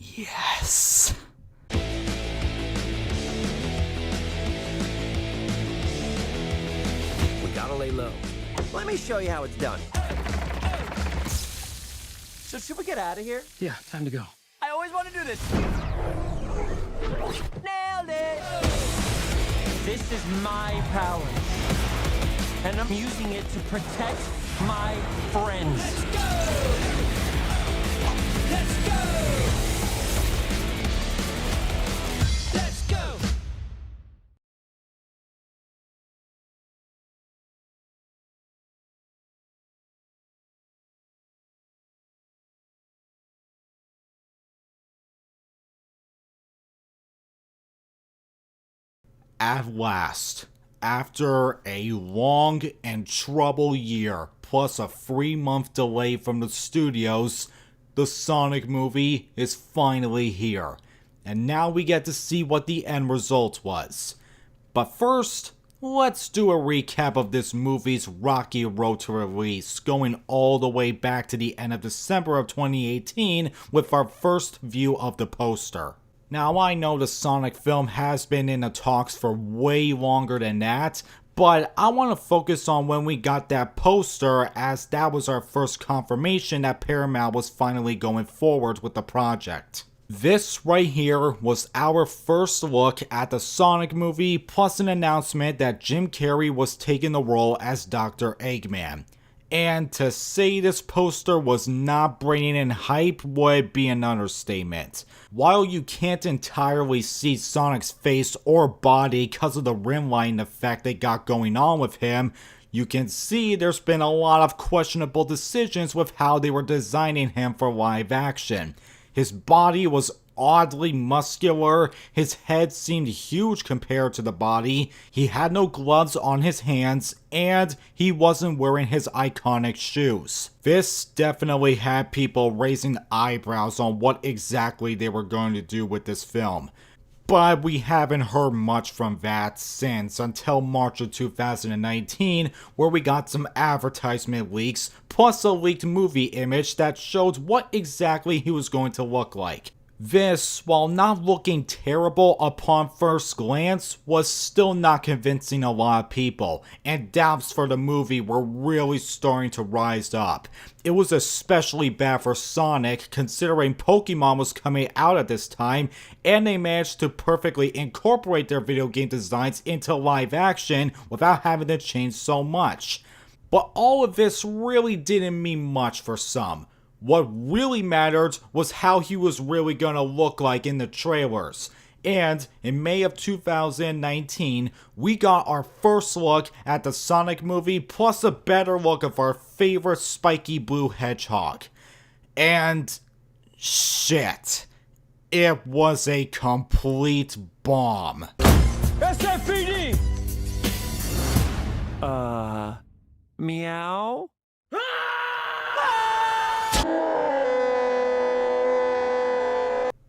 Yes. We gotta lay low. Let me show you how it's done. So should we get out of here? Yeah, time to go. I always want to do this. Nailed it! This is my power. And I'm using it to protect my friends. Let's go! Let's go! Let's go! At last, after a long and troubled year, plus a 3-month delay from the studios, the Sonic movie is finally here. And now we get to see what the end result was. But first, let's do a recap of this movie's rocky road to release, going all the way back to the end of December of 2018 with our first view of the poster. Now, I know the Sonic film has been in the talks for way longer than that, but I want to focus on when we got that poster, as that was our first confirmation that Paramount was finally going forward with the project. This right here was our first look at the Sonic movie, plus an announcement that Jim Carrey was taking the role as Dr. Eggman. And to say this poster was not bringing in hype would be an understatement. While you can't entirely see Sonic's face or body because of the rim lighting effect they got going on with him, you can see there's been a lot of questionable decisions with how they were designing him for live action. His body was oddly muscular, his head seemed huge compared to the body, he had no gloves on his hands, and he wasn't wearing his iconic shoes. This definitely had people raising eyebrows on what exactly they were going to do with this film. But we haven't heard much from that since, until March of 2019, where we got some advertisement leaks, plus a leaked movie image that showed what exactly he was going to look like. This, while not looking terrible upon first glance, was still not convincing a lot of people, and doubts for the movie were really starting to rise up. It was especially bad for Sonic, considering Pokemon was coming out at this time, and they managed to perfectly incorporate their video game designs into live action without having to change so much. But all of this really didn't mean much for some. What really mattered was how he was really gonna look like in the trailers. And in May of 2019, we got our first look at the Sonic movie, plus a better look of our favorite spiky blue hedgehog. And shit, it was a complete bomb. SFPD! Meow?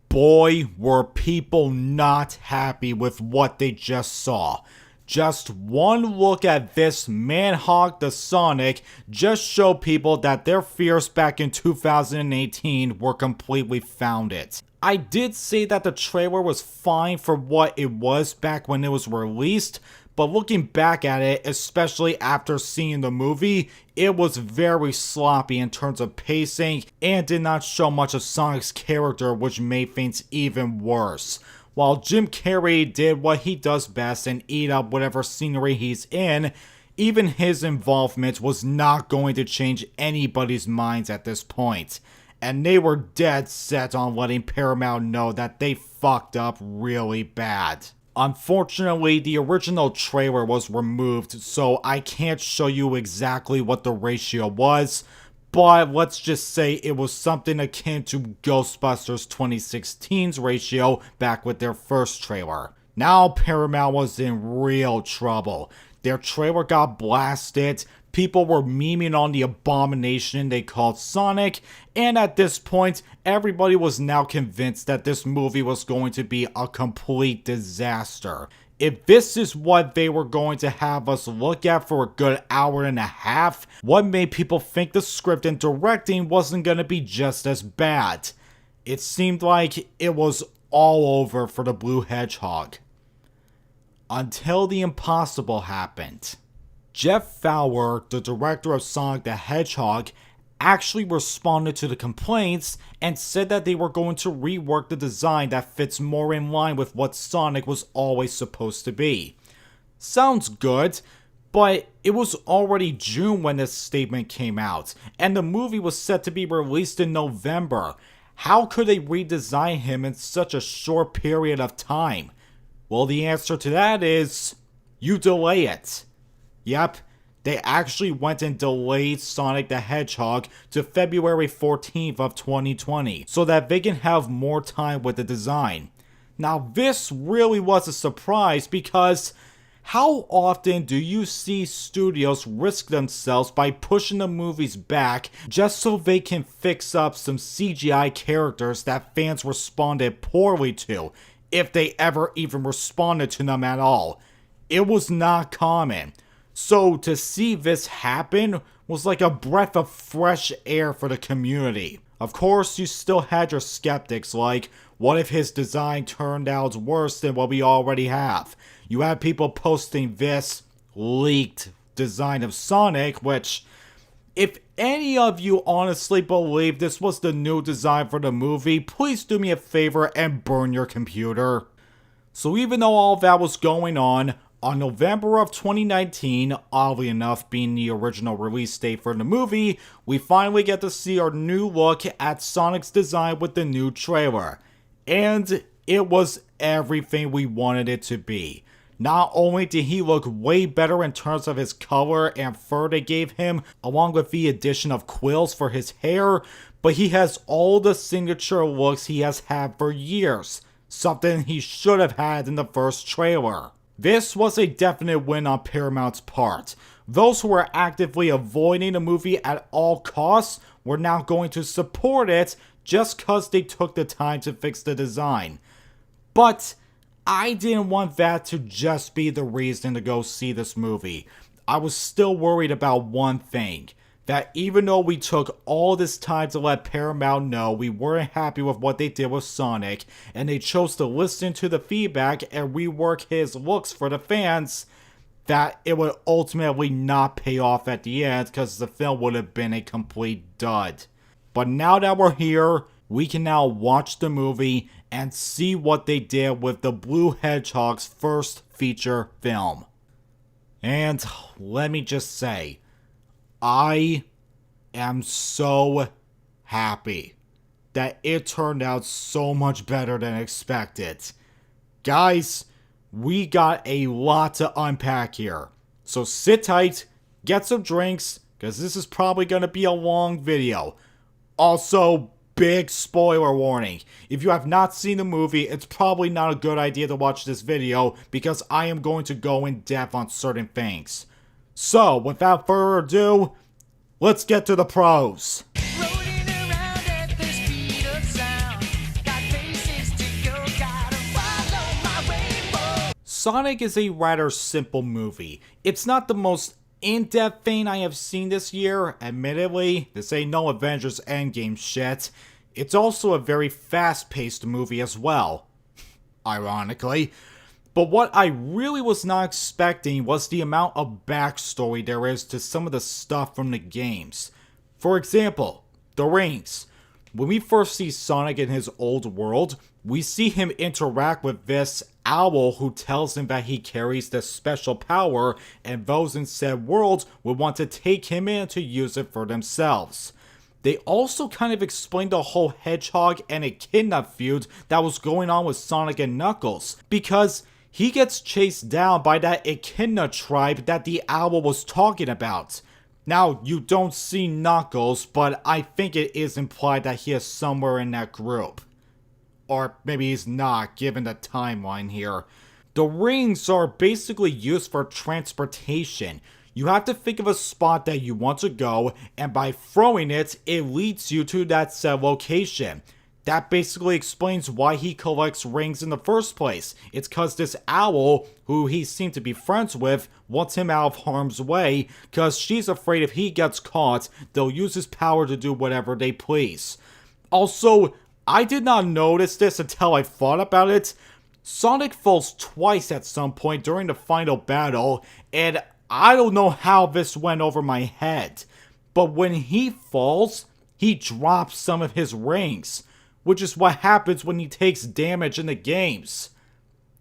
Boy, were people not happy with what they just saw. Just one look at this man-hog the Sonic just showed people that their fears back in 2018 were completely founded. I did say that the trailer was fine for what it was back when it was released, but looking back at it, especially after seeing the movie, it was very sloppy in terms of pacing and did not show much of Sonic's character, which made things even worse. While Jim Carrey did what he does best and eat up whatever scenery he's in, even his involvement was not going to change anybody's minds at this point. And they were dead set on letting Paramount know that they fucked up really bad. Unfortunately, the original trailer was removed, so I can't show you exactly what the ratio was, but let's just say it was something akin to Ghostbusters 2016's ratio back with their first trailer. Now Paramount was in real trouble. Their trailer got blasted, people were memeing on the abomination they called Sonic, and at this point, everybody was now convinced that this movie was going to be a complete disaster. If this is what they were going to have us look at for a good hour and a half, what made people think the script and directing wasn't going to be just as bad? It seemed like it was all over for the Blue Hedgehog. Until the impossible happened. Jeff Fowler, the director of Sonic the Hedgehog, actually responded to the complaints and said that they were going to rework the design that fits more in line with what Sonic was always supposed to be. Sounds good, but it was already June when this statement came out, and the movie was set to be released in November. How could they redesign him in such a short period of time? Well, the answer to that is, you delay it. Yep, they actually went and delayed Sonic the Hedgehog to February 14th of 2020 so that they can have more time with the design. Now this really was a surprise because how often do you see studios risk themselves by pushing the movies back just so they can fix up some CGI characters that fans responded poorly to, if they ever even responded to them at all? It was not common. So to see this happen was like a breath of fresh air for the community. Of course, you still had your skeptics like, what if his design turned out worse than what we already have? You had people posting this leaked design of Sonic, which, if any of you honestly believe this was the new design for the movie, please do me a favor and burn your computer. So even though all that was going on November of 2019, oddly enough being the original release date for the movie, we finally get to see our new look at Sonic's design with the new trailer. And it was everything we wanted it to be. Not only did he look way better in terms of his color and fur they gave him, along with the addition of quills for his hair, but he has all the signature looks he has had for years, something he should have had in the first trailer. This was a definite win on Paramount's part. Those who were actively avoiding the movie at all costs were now going to support it just cause they took the time to fix the design. But I didn't want that to just be the reason to go see this movie. I was still worried about one thing. That even though we took all this time to let Paramount know we weren't happy with what they did with Sonic, and they chose to listen to the feedback and rework his looks for the fans, that it would ultimately not pay off at the end because the film would have been a complete dud. But now that we're here, we can now watch the movie and see what they did with the Blue Hedgehog's first feature film. And let me just say, I am so happy that it turned out so much better than expected. Guys, we got a lot to unpack here. So sit tight, get some drinks, because this is probably going to be a long video. Also, big spoiler warning. If you have not seen the movie, it's probably not a good idea to watch this video because I am going to go in depth on certain things. So, without further ado, let's get to the pros. Sonic is a rather simple movie. It's not the most in-depth thing I have seen this year. Admittedly, this ain't no Avengers Endgame shit. It's also a very fast-paced movie as well, ironically. But what I really was not expecting was the amount of backstory there is to some of the stuff from the games. For example, the rings. When we first see Sonic in his old world, we see him interact with this owl who tells him that he carries this special power and those in said world would want to take him in to use it for themselves. They also kind of explained the whole Hedgehog and Echidna feud that was going on with Sonic and Knuckles, because he gets chased down by that Echidna tribe that the owl was talking about. Now, you don't see Knuckles, but I think it is implied that he is somewhere in that group. Or maybe he's not, given the timeline here. The rings are basically used for transportation. You have to think of a spot that you want to go, and by throwing it, it leads you to that said location. That basically explains why he collects rings in the first place. It's cause this owl, who he seemed to be friends with, wants him out of harm's way, cause she's afraid if he gets caught, they'll use his power to do whatever they please. Also, I did not notice this until I thought about it. Sonic falls twice at some point during the final battle, and I don't know how this went over my head. But when he falls, he drops some of his rings, which is what happens when he takes damage in the games.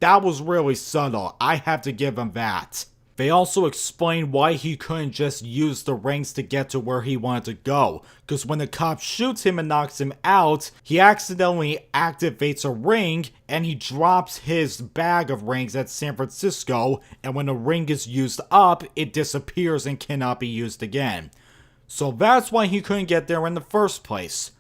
That was really subtle, I have to give him that. They also explain why he couldn't just use the rings to get to where he wanted to go, because when the cop shoots him and knocks him out, he accidentally activates a ring and he drops his bag of rings at San Francisco, and when the ring is used up, it disappears and cannot be used again. So that's why he couldn't get there in the first place.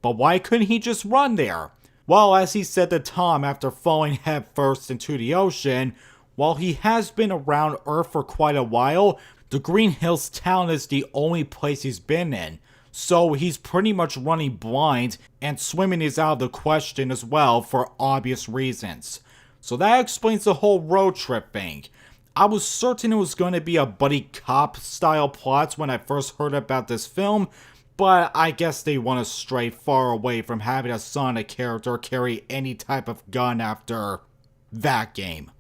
But why couldn't he just run there? Well, as he said to Tom after falling headfirst into the ocean, while he has been around Earth for quite a while, the Green Hills town is the only place he's been in. So he's pretty much running blind, and swimming is out of the question as well for obvious reasons. So that explains the whole road trip thing. I was certain it was going to be a buddy cop style plot when I first heard about this film, but I guess they want to stray far away from having a Sonic character carry any type of gun after that game.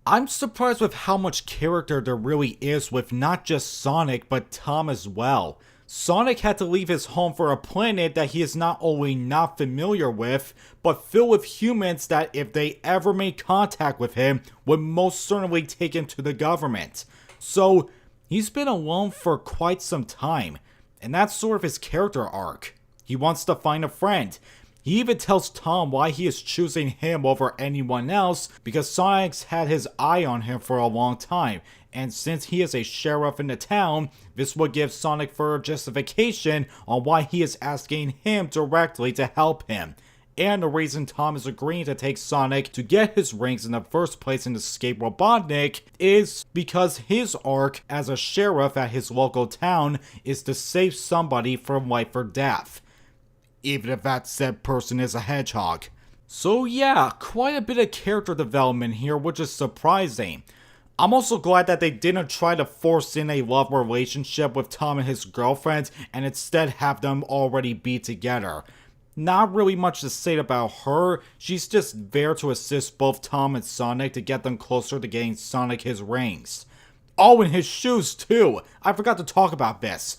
I'm surprised with how much character there really is with not just Sonic, but Tom as well. Sonic had to leave his home for a planet that he is not only not familiar with, but filled with humans that if they ever made contact with him, would most certainly take him to the government. So, he's been alone for quite some time, and that's sort of his character arc. He wants to find a friend. He even tells Tom why he is choosing him over anyone else, because Sonic's had his eye on him for a long time, and since he is a sheriff in the town, this would give Sonic further justification on why he is asking him directly to help him. And the reason Tom is agreeing to take Sonic to get his rings in the first place and escape Robotnik is because his arc as a sheriff at his local town is to save somebody from life or death, even if that said person is a hedgehog. So yeah, quite a bit of character development here, which is surprising. I'm also glad that they didn't try to force in a love relationship with Tom and his girlfriend, and instead have them already be together. Not really much to say about her, she's just there to assist both Tom and Sonic to get them closer to getting Sonic his rings. Oh, and his shoes too! I forgot to talk about this.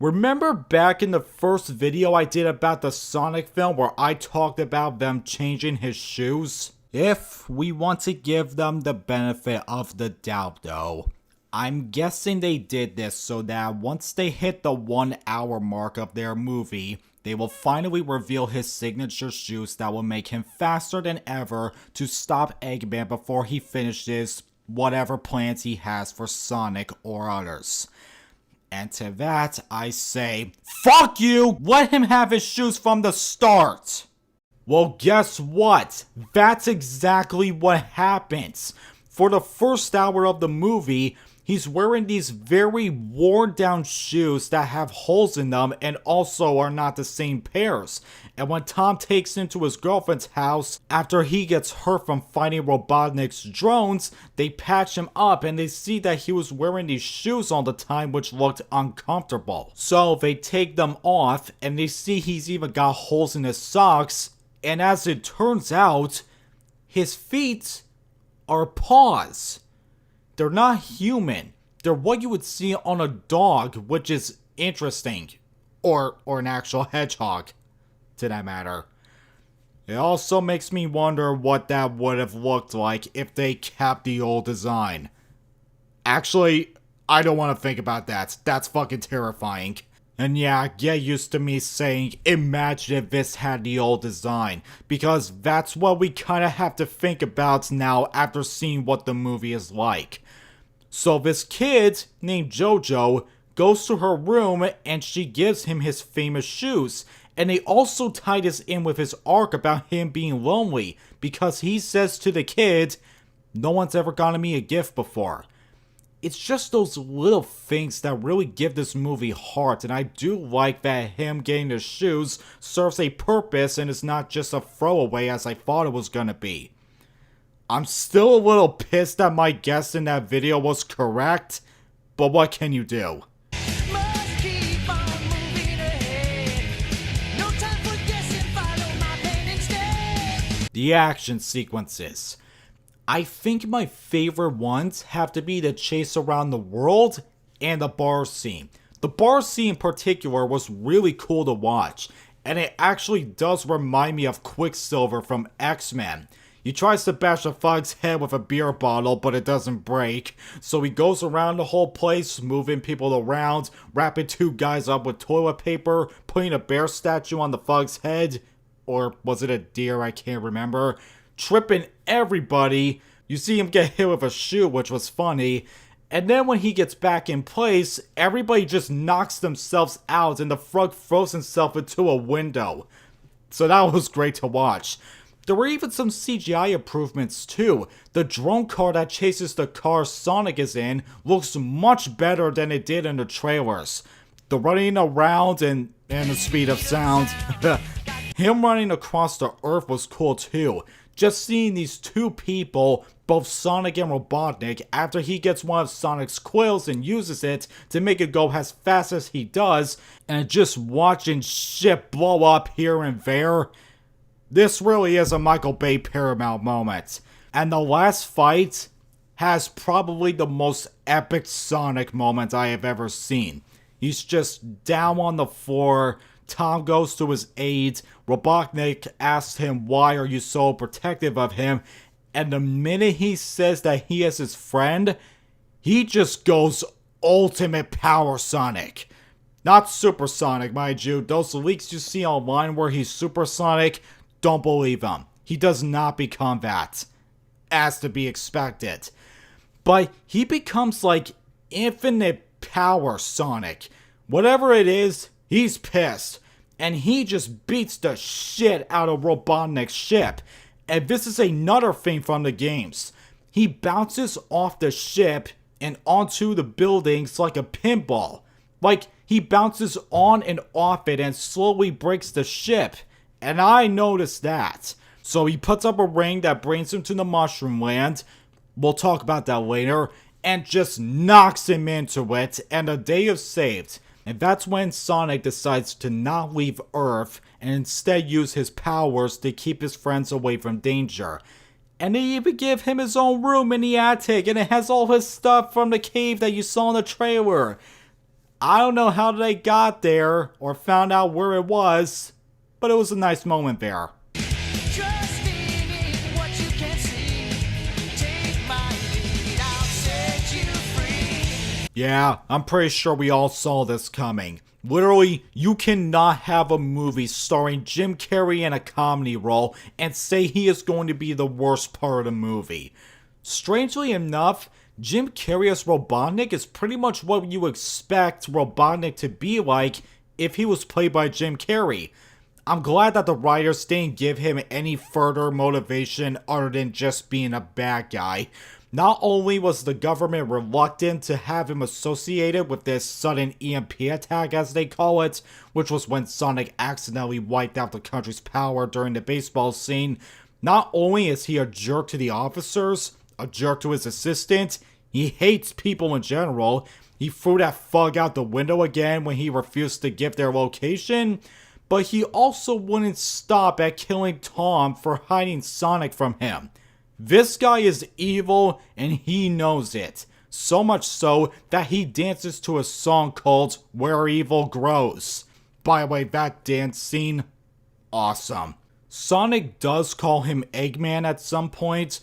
Remember back in the first video I did about the Sonic film where I talked about them changing his shoes? If we want to give them the benefit of the doubt though, I'm guessing they did this so that once they hit the 1 hour mark of their movie, they will finally reveal his signature shoes that will make him faster than ever to stop Eggman before he finishes whatever plans he has for Sonic or others. And to that, I say, fuck you! Let him have his shoes from the start! Well, guess what? That's exactly what happens. For the first hour of the movie, he's wearing these very worn down shoes that have holes in them and also are not the same pairs. And when Tom takes him to his girlfriend's house after he gets hurt from fighting Robotnik's drones, they patch him up and they see that he was wearing these shoes all the time, which looked uncomfortable. So they take them off and they see he's even got holes in his socks, and as it turns out, his feet are paws. They're not human. They're what you would see on a dog, which is interesting. Or an actual hedgehog, to that matter. It also makes me wonder what that would have looked like if they kept the old design. Actually, I don't want to think about that. That's fucking terrifying. And yeah, get used to me saying, imagine if this had the old design, because that's what we kinda have to think about now after seeing what the movie is like. So this kid, named Jojo, goes to her room and she gives him his famous shoes. And they also tie this in with his arc about him being lonely, because he says to the kid, "No one's ever gotten me a gift before." It's just those little things that really give this movie heart, and I do like that him getting the shoes serves a purpose and is not just a throwaway as I thought it was gonna be. I'm still a little pissed that my guess in that video was correct, but what can you do? Must keep on moving ahead. No time for guessing, follow my plan instead. The action sequences. I think my favorite ones have to be the chase around the world and the bar scene. The bar scene in particular was really cool to watch, and it actually does remind me of Quicksilver from X-Men. He tries to bash a thug's head with a beer bottle, but it doesn't break, so he goes around the whole place, moving people around, wrapping two guys up with toilet paper, putting a bear statue on the thug's head, or was it a deer, I can't remember, tripping everybody. You see him get hit with a shoe, which was funny, and then when he gets back in place, everybody just knocks themselves out and the thug throws himself into a window. So that was great to watch. There were even some CGI improvements too. The drone car that chases the car Sonic is in looks much better than it did in the trailers. The running around and the speed of sound. Him running across the earth was cool too. Just seeing these two people, both Sonic and Robotnik, after he gets one of Sonic's quills and uses it to make it go as fast as he does, and just watching shit blow up here and there. This really is a Michael Bay Paramount moment. And the last fight has probably the most epic Sonic moment I have ever seen. He's just down on the floor. Tom goes to his aid. Robotnik asks him, "Why are you so protective of him?" And the minute he says that he is his friend, he just goes ultimate power Sonic. Not supersonic, mind you. Those leaks you see online where he's supersonic, don't believe him. He does not become that, as to be expected. But he becomes like infinite power Sonic. Whatever it is, he's pissed. And he just beats the shit out of Robotnik's ship. And this is another thing from the games. He bounces off the ship and onto the buildings like a pinball. Like, he bounces on and off it and slowly breaks the ship. And I noticed that. So he puts up a ring that brings him to the Mushroom Land. We'll talk about that later. And just knocks him into it. And the day is saved. And that's when Sonic decides to not leave Earth and instead use his powers to keep his friends away from danger. And they even give him his own room in the attic, and it has all his stuff from the cave that you saw in the trailer. I don't know how they got there or found out where it was, but it was a nice moment there. Trusting in what you can see. Take my lead, I'll set you free. Yeah, I'm pretty sure we all saw this coming. Literally, you cannot have a movie starring Jim Carrey in a comedy role and say he is going to be the worst part of the movie. Strangely enough, Jim Carrey as Robotnik is pretty much what you expect Robotnik to be like if he was played by Jim Carrey. I'm glad that the writers didn't give him any further motivation other than just being a bad guy. Not only was the government reluctant to have him associated with this sudden EMP attack, as they call it, which was when Sonic accidentally wiped out the country's power during the baseball scene, not only is he a jerk to the officers, a jerk to his assistant, he hates people in general. He threw that thug out the window again when he refused to give their location, but he also wouldn't stop at killing Tom for hiding Sonic from him. This guy is evil and he knows it. So much so that he dances to a song called Where Evil Grows. By the way, that dance scene, awesome. Sonic does call him Eggman at some point,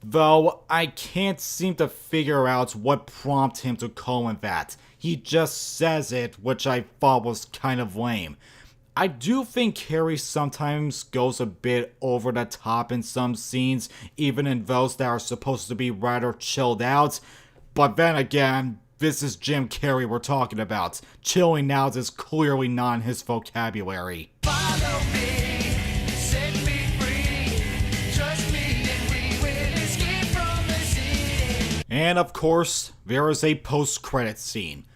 though I can't seem to figure out what prompted him to call him that. He just says it, which I thought was kind of lame. I do think Carrey sometimes goes a bit over the top in some scenes, even in those that are supposed to be rather chilled out. But then again, this is Jim Carrey we're talking about. Chilling out is clearly not in his vocabulary. Follow me, set me free, trust me and we will escape from the city. And of course, there is a post-credit scene.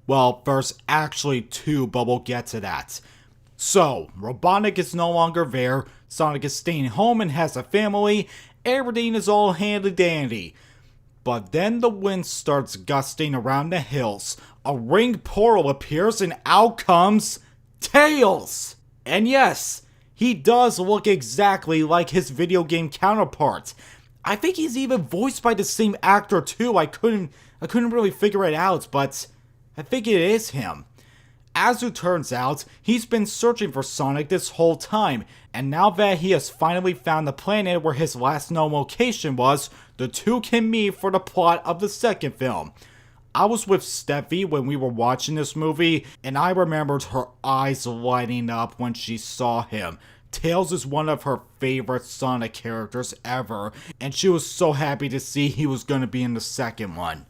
Well, there's actually two, but we'll get to that. So, Robotnik is no longer there, Sonic is staying home and has a family, everything is all handy-dandy. But then the wind starts gusting around the hills, a ring portal appears and out comes Tails! And yes, he does look exactly like his video game counterpart. I think he's even voiced by the same actor too. I couldn't really figure it out, but I think it is him. As it turns out, he's been searching for Sonic this whole time, and now that he has finally found the planet where his last known location was, the two can meet for the plot of the second film. I was with Steffi when we were watching this movie, and I remembered her eyes lighting up when she saw him. Tails is one of her favorite Sonic characters ever, and she was so happy to see he was going to be in the second one.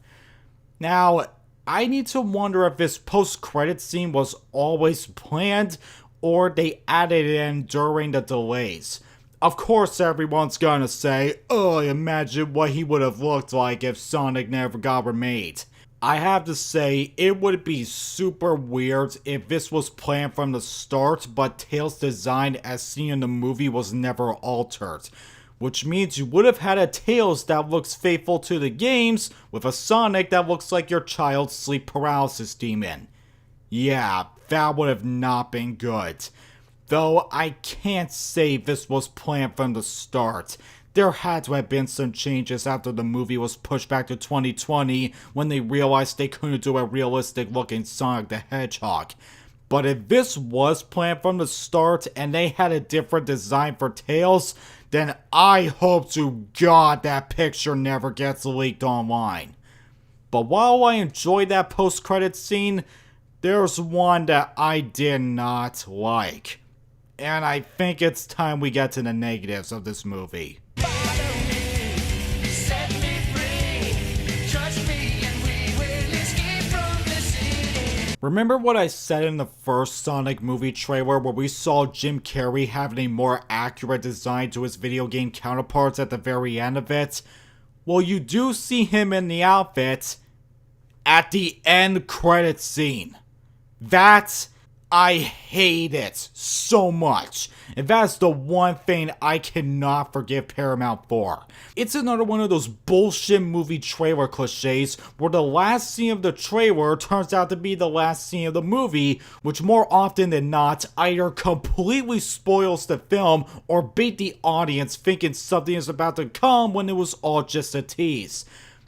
Now, I need to wonder if this post-credit scene was always planned, or they added it in during the delays. Of course everyone's gonna say, oh, imagine what he would have looked like if Sonic never got remade. I have to say, it would be super weird if this was planned from the start, but Tails' design as seen in the movie was never altered. Which means you would have had a Tails that looks faithful to the games, with a Sonic that looks like your child's sleep paralysis demon. Yeah, that would have not been good. Though I can't say this was planned from the start. There had to have been some changes after the movie was pushed back to 2020 when they realized they couldn't do a realistic looking Sonic the Hedgehog. But if this was planned from the start and they had a different design for Tails, then I hope to God that picture never gets leaked online. But while I enjoyed that post-credit scene, there's one that I did not like. And I think it's time we get to the negatives of this movie. Follow me, set me free, trust me and we will escape from the city. Remember what I said in the first Sonic movie trailer where we saw Jim Carrey having a more accurate design to his video game counterparts at the very end of it? Well, you do see him in the outfit at the end credit scene. I hate it so much. And that's the one thing I cannot forgive Paramount for. It's another one of those bullshit movie trailer cliches where the last scene of the trailer turns out to be the last scene of the movie, which more often than not either completely spoils the film or bait the audience thinking something is about to come when it was all just a tease.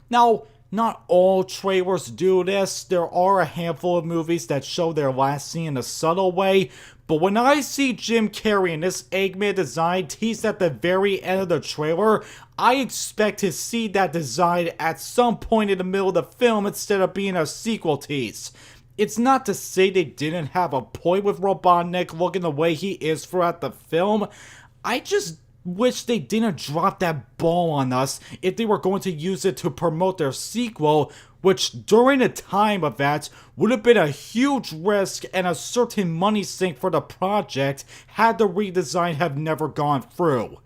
Now, not all trailers do this. There are a handful of movies that show their last scene in a subtle way, but when I see Jim Carrey in this Eggman design teased at the very end of the trailer, I expect to see that design at some point in the middle of the film instead of being a sequel tease. It's not to say they didn't have a point with Robotnik looking the way he is throughout the film. I just wish they didn't drop that ball on us if they were going to use it to promote their sequel, which during the time of that would have been a huge risk and a certain money sink for the project had the redesign have never gone through.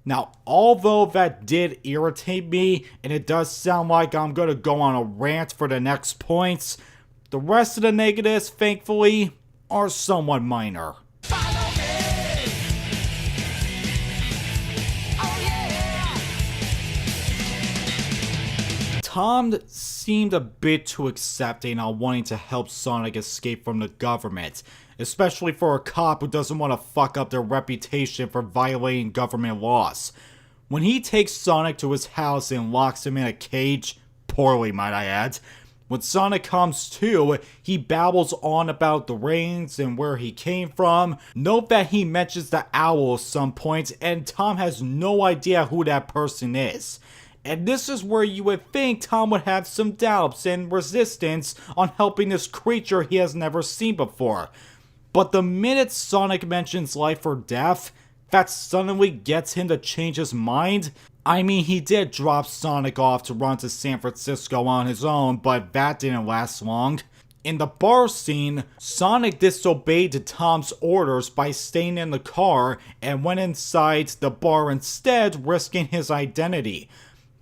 Now, although that did irritate me, and it does sound like I'm gonna go on a rant for the next points, the rest of the negatives, thankfully, are somewhat minor. Follow me. Oh yeah. Tom seemed a bit too accepting on wanting to help Sonic escape from the government, especially for a cop who doesn't want to fuck up their reputation for violating government laws. When he takes Sonic to his house and locks him in a cage, poorly might I add, when Sonic comes to, he babbles on about the reins and where he came from. Note that he mentions the owl at some point, and Tom has no idea who that person is. And this is where you would think Tom would have some doubts and resistance on helping this creature he has never seen before. But the minute Sonic mentions life or death, that suddenly gets him to change his mind? I mean, he did drop Sonic off to run to San Francisco on his own, but that didn't last long. In the bar scene, Sonic disobeyed Tom's orders by staying in the car and went inside the bar instead, risking his identity.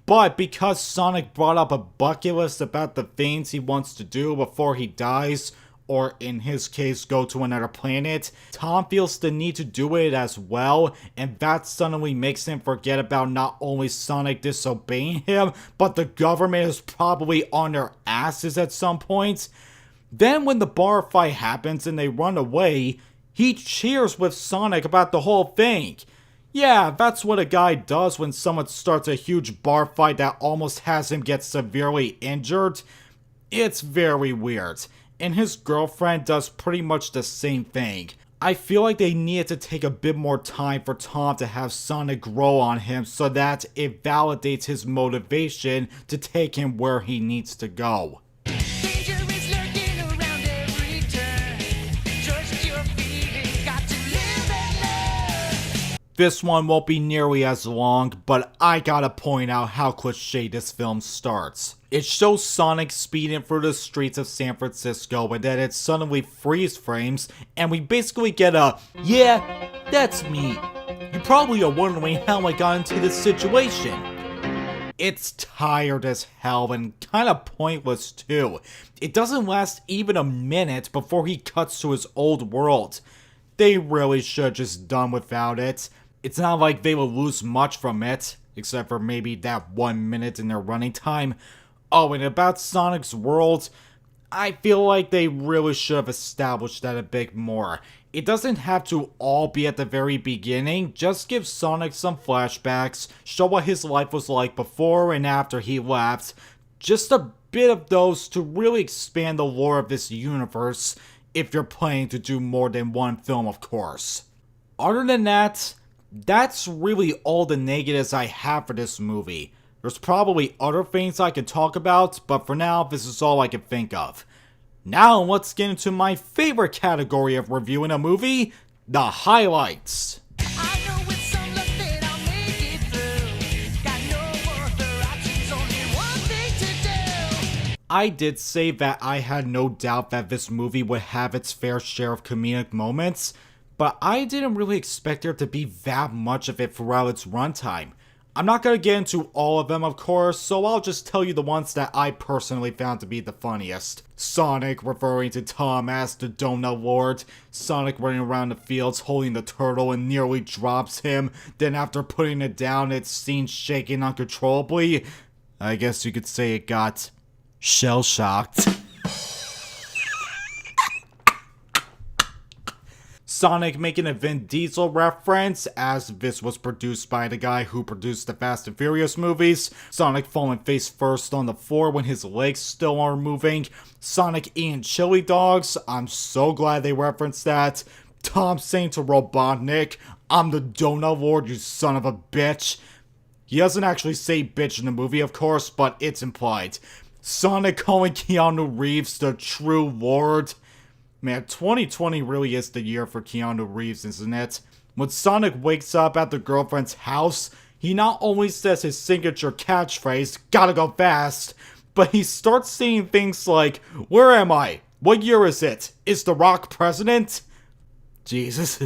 But because Sonic brought up a bucket list about the things he wants to do before he dies, or in his case, go to another planet, Tom feels the need to do it as well, and that suddenly makes him forget about not only Sonic disobeying him, but the government is probably on their asses at some point. Then when the bar fight happens and they run away, he cheers with Sonic about the whole thing. Yeah, that's what a guy does when someone starts a huge bar fight that almost has him get severely injured. It's very weird. And his girlfriend does pretty much the same thing. I feel like they needed to take a bit more time for Tom to have Sonic grow on him so that it validates his motivation to take him where he needs to go. Danger is lurking around every turn. Trust your feelings, got to live and learn. This one won't be nearly as long, but I gotta point out how cliche this film starts. It shows Sonic speeding through the streets of San Francisco, and then it suddenly freeze frames, and we basically get a, "Yeah, that's me. You probably are wondering how I got into this situation." It's tired as hell and kinda pointless too. It doesn't last even a minute before he cuts to his old world. They really should just done without it. It's not like they will lose much from it, except for maybe that 1 minute in their running time. Oh, and about Sonic's world, I feel like they really should have established that a bit more. It doesn't have to all be at the very beginning, just give Sonic some flashbacks, show what his life was like before and after he left. Just a bit of those to really expand the lore of this universe, if you're planning to do more than one film, of course. Other than that, that's really all the negatives I have for this movie. There's probably other things I could talk about, but for now, this is all I can think of. Now, let's get into my favorite category of reviewing a movie, the highlights. I know with some luck that I'll make it through. Got no other options, only one thing to do. I did say that I had no doubt that this movie would have its fair share of comedic moments, but I didn't really expect there to be that much of it throughout its runtime. I'm not going to get into all of them, of course, so I'll just tell you the ones that I personally found to be the funniest. Sonic referring to Tom as the Donut Lord, Sonic running around the fields holding the turtle and nearly drops him, then after putting it down it's seen shaking uncontrollably. I guess you could say it got shell-shocked. Sonic making a Vin Diesel reference, as this was produced by the guy who produced the Fast and Furious movies. Sonic falling face first on the floor when his legs still are moving. Sonic eating chili dogs, I'm so glad they referenced that. Tom saying to Robotnik, "I'm the Donut Lord, you son of a bitch." He doesn't actually say bitch in the movie, of course, but it's implied. Sonic calling Keanu Reeves the true Lord. Man, 2020 really is the year for Keanu Reeves, isn't it? When Sonic wakes up at the girlfriend's house, he not only says his signature catchphrase, "Gotta go fast," but he starts saying things like, "Where am I? What year is it? Is The Rock president?" Jesus.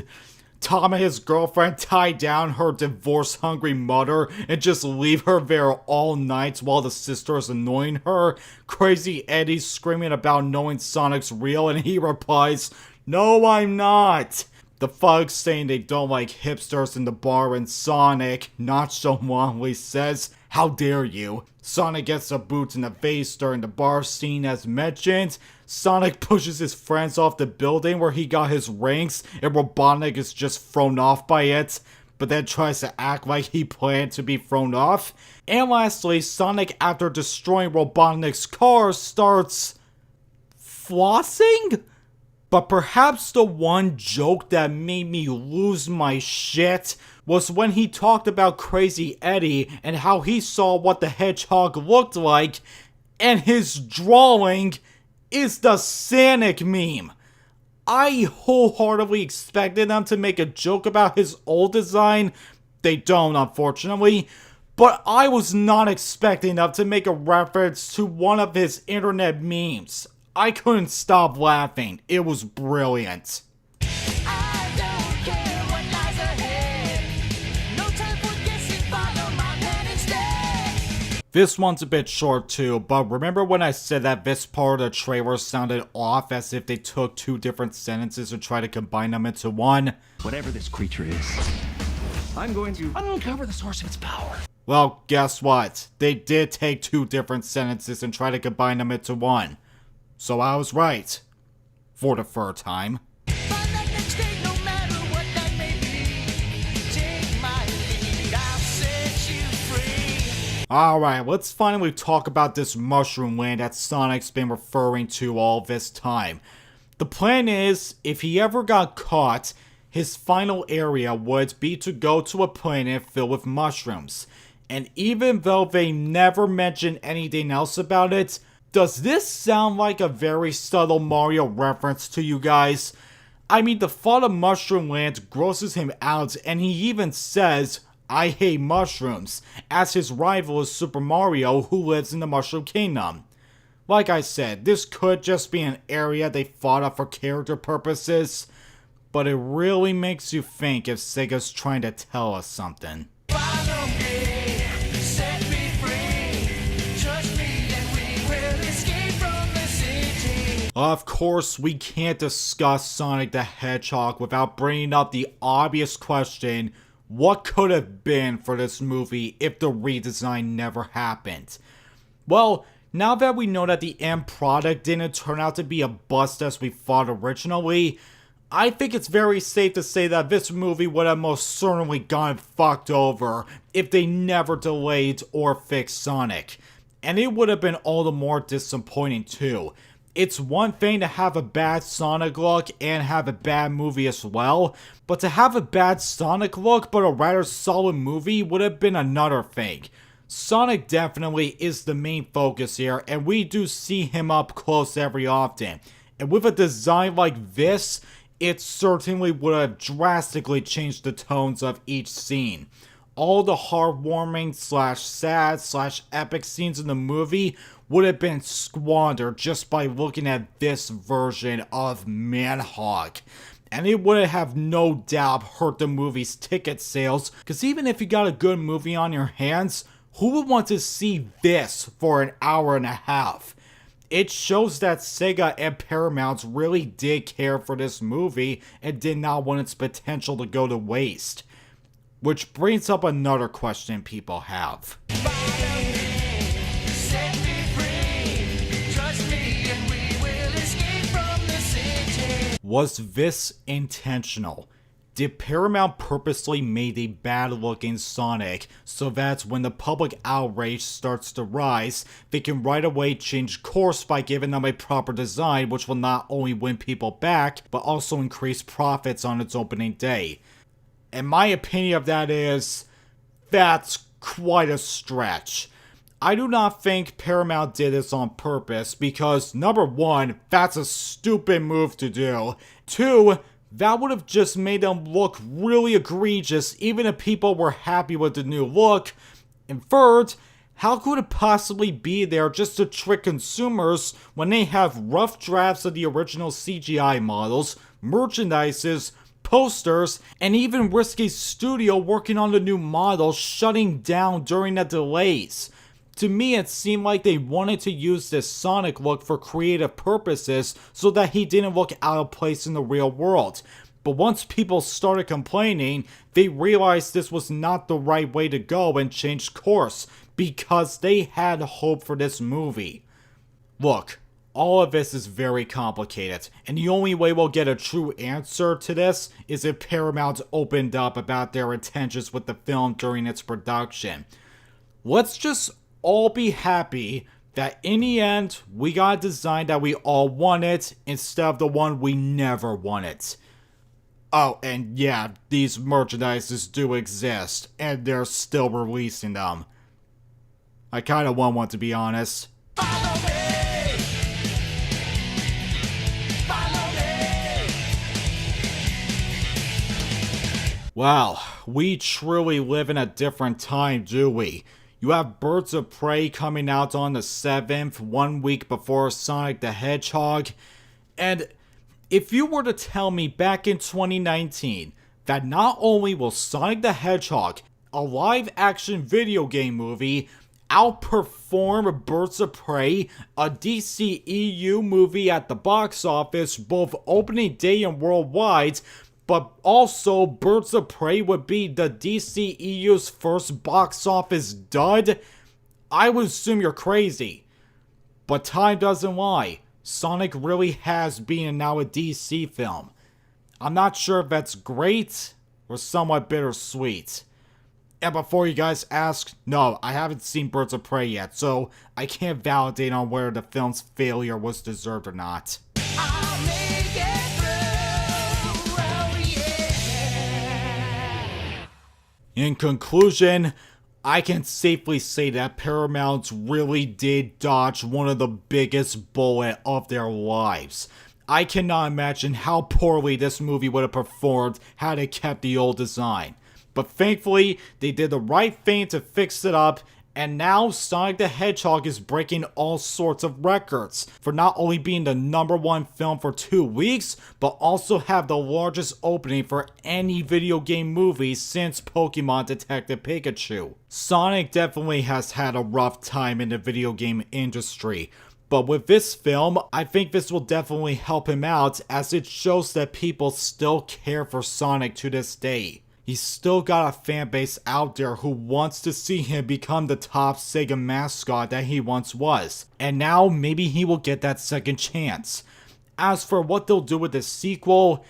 Tom and his girlfriend tie down her divorce-hungry mother and just leave her there all night while the sister is annoying her. Crazy Eddie's screaming about knowing Sonic's real and he replies, "No, I'm not." The thugs saying they don't like hipsters in the bar and Sonic nonchalantly says, "How dare you?" Sonic gets a boot in the face during the bar scene as mentioned. Sonic pushes his friends off the building where he got his rings and Robotnik is just thrown off by it, but then tries to act like he planned to be thrown off. And lastly, Sonic, after destroying Robotnik's car, starts flossing? But perhaps the one joke that made me lose my shit was when he talked about Crazy Eddie and how he saw what the hedgehog looked like, and his drawing is the Sonic meme. I wholeheartedly expected them to make a joke about his old design. They don't, unfortunately. But I was not expecting them to make a reference to one of his internet memes. I couldn't stop laughing. It was brilliant. I don't care what lies ahead. No time for guessing, follow my plan instead. This one's a bit short too, but remember when I said that this part of the trailer sounded off as if they took two different sentences and tried to combine them into one? Whatever this creature is, I'm going to uncover the source of its power. Well, guess what? They did take two different sentences and try to combine them into one. So I was right. For the third time. Find that next day, no matter what that may be. Take my lead, I'll set you free. Alright, let's finally talk about this mushroom land that Sonic's been referring to all this time. The plan is, if he ever got caught, his final area would be to go to a planet filled with mushrooms. And even though they never mention anything else about it, does this sound like a very subtle Mario reference to you guys? I mean, the thought of Mushroom Land grosses him out, and he even says, "I hate mushrooms," as his rival is Super Mario, who lives in the Mushroom Kingdom. Like I said, this could just be an area they thought of for character purposes, but it really makes you think if Sega's trying to tell us something. Follow me, set me free. Trust me and we will escape from the city. Of course, we can't discuss Sonic the Hedgehog without bringing up the obvious question, what could have been for this movie if the redesign never happened? Well, now that we know that the end product didn't turn out to be a bust as we thought originally, I think it's very safe to say that this movie would have most certainly gone fucked over if they never delayed or fixed Sonic. And it would have been all the more disappointing too. It's one thing to have a bad Sonic look and have a bad movie as well, but to have a bad Sonic look but a rather solid movie would have been another thing. Sonic definitely is the main focus here, and we do see him up close every often. And with a design like this, it certainly would have drastically changed the tones of each scene. All the heartwarming /sad /epic scenes in the movie would have been squandered just by looking at this version of Manhog. And it would have no doubt hurt the movie's ticket sales, because even if you got a good movie on your hands, who would want to see this for an hour and a half? It shows that Sega and Paramount really did care for this movie and did not want its potential to go to waste. Which brings up another question people have. Follow me, set me free. Trust me and we will escape from the city. Was this intentional? Did Paramount purposely make a bad-looking Sonic so that when the public outrage starts to rise, they can right away change course by giving them a proper design which will not only win people back, but also increase profits on its opening day? And my opinion of that is, that's quite a stretch. I do not think Paramount did this on purpose because, number one, that's a stupid move to do. Two, that would have just made them look really egregious even if people were happy with the new look. And third, how could it possibly be there just to trick consumers when they have rough drafts of the original CGI models, merchandises, posters, and even risk a studio working on the new models shutting down during the delays? To me, it seemed like they wanted to use this Sonic look for creative purposes so that he didn't look out of place in the real world. But once people started complaining, they realized this was not the right way to go and changed course because they had hope for this movie. Look, all of this is very complicated, and the only way we'll get a true answer to this is if Paramount opened up about their intentions with the film during its production. Let's just all be happy that in the end, we got a design that we all wanted instead of the one we never wanted. Oh, and yeah, these merchandises do exist, and they're still releasing them. I kinda want one, to be honest. Follow me. Follow me. Wow, we truly live in a different time, do we? You have Birds of Prey coming out on the 7th, 1 week before Sonic the Hedgehog. And if you were to tell me back in 2019 that not only will Sonic the Hedgehog, a live-action video game movie, outperform Birds of Prey, a DCEU movie at the box office, both opening day and worldwide, but also Birds of Prey would be the DCEU's first box office dud, I would assume you're crazy. But time doesn't lie. Sonic really has been now a DC film. I'm not sure if that's great or somewhat bittersweet. And before you guys ask, no, I haven't seen Birds of Prey yet, so I can't validate on whether the film's failure was deserved or not. I'll make it through, oh yeah. In conclusion, I can safely say that Paramount really did dodge one of the biggest bullets of their lives. I cannot imagine how poorly this movie would have performed had it kept the old design. But thankfully, they did the right thing to fix it up, and now Sonic the Hedgehog is breaking all sorts of records for not only being the #1 film for 2 weeks, but also have the largest opening for any video game movie since Pokemon Detective Pikachu. Sonic definitely has had a rough time in the video game industry, but with this film, I think this will definitely help him out as it shows that people still care for Sonic to this day. He's still got a fan base out there who wants to see him become the top Sega mascot that he once was. And now maybe he will get that second chance. As for what they'll do with the sequel,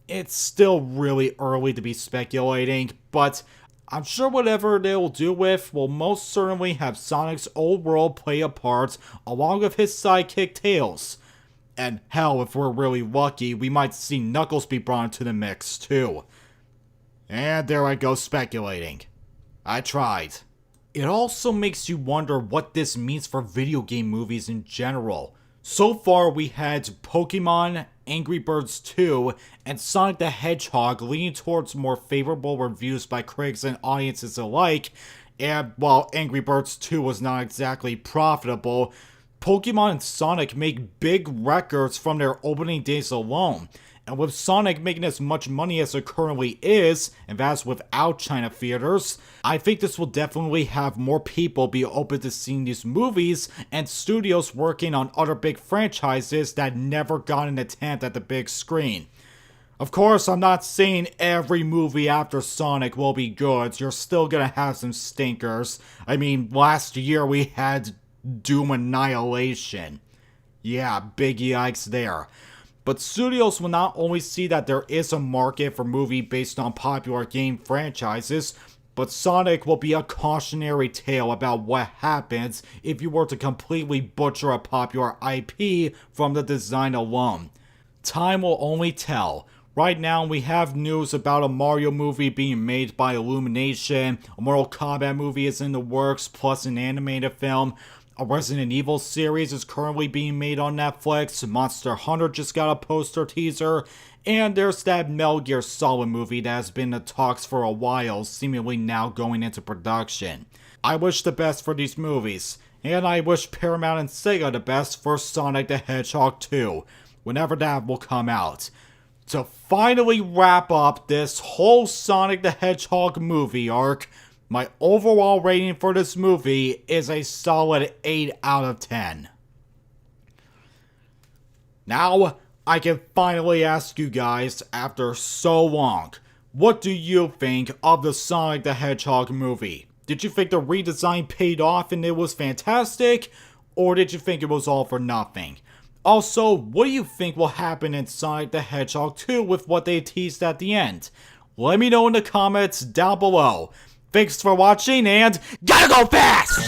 it's still really early to be speculating, but I'm sure whatever they will do with will most certainly have Sonic's old world play a part along with his sidekick Tails. And hell, if we're really lucky, we might see Knuckles be brought into the mix too. And there I go speculating. I tried. It also makes you wonder what this means for video game movies in general. So far we had Pokemon, Angry Birds 2, and Sonic the Hedgehog leaning towards more favorable reviews by critics and audiences alike, and while Angry Birds 2 was not exactly profitable, Pokemon and Sonic make big records from their opening days alone. And with Sonic making as much money as it currently is, and that's without China theaters, I think this will definitely have more people be open to seeing these movies, and studios working on other big franchises that never got an attempt at the big screen. Of course, I'm not saying every movie after Sonic will be good, you're still gonna have some stinkers. I mean, last year we had Doom Annihilation. Yeah, big yikes there. But studios will not only see that there is a market for movies based on popular game franchises, but Sonic will be a cautionary tale about what happens if you were to completely butcher a popular IP from the design alone. Time will only tell. Right now we have news about a Mario movie being made by Illumination, a Mortal Kombat movie is in the works, plus an animated film. A Resident Evil series is currently being made on Netflix, Monster Hunter just got a poster teaser, and there's that Metal Gear Solid movie that has been in the talks for a while, seemingly now going into production. I wish the best for these movies, and I wish Paramount and Sega the best for Sonic the Hedgehog 2, whenever that will come out. To finally wrap up this whole Sonic the Hedgehog movie arc, my overall rating for this movie is a solid 8 out of 10. Now, I can finally ask you guys, after so long, what do you think of the Sonic the Hedgehog movie? Did you think the redesign paid off and it was fantastic? Or did you think it was all for nothing? Also, what do you think will happen in Sonic the Hedgehog 2 with what they teased at the end? Let me know in the comments down below. Thanks for watching, and gotta go fast!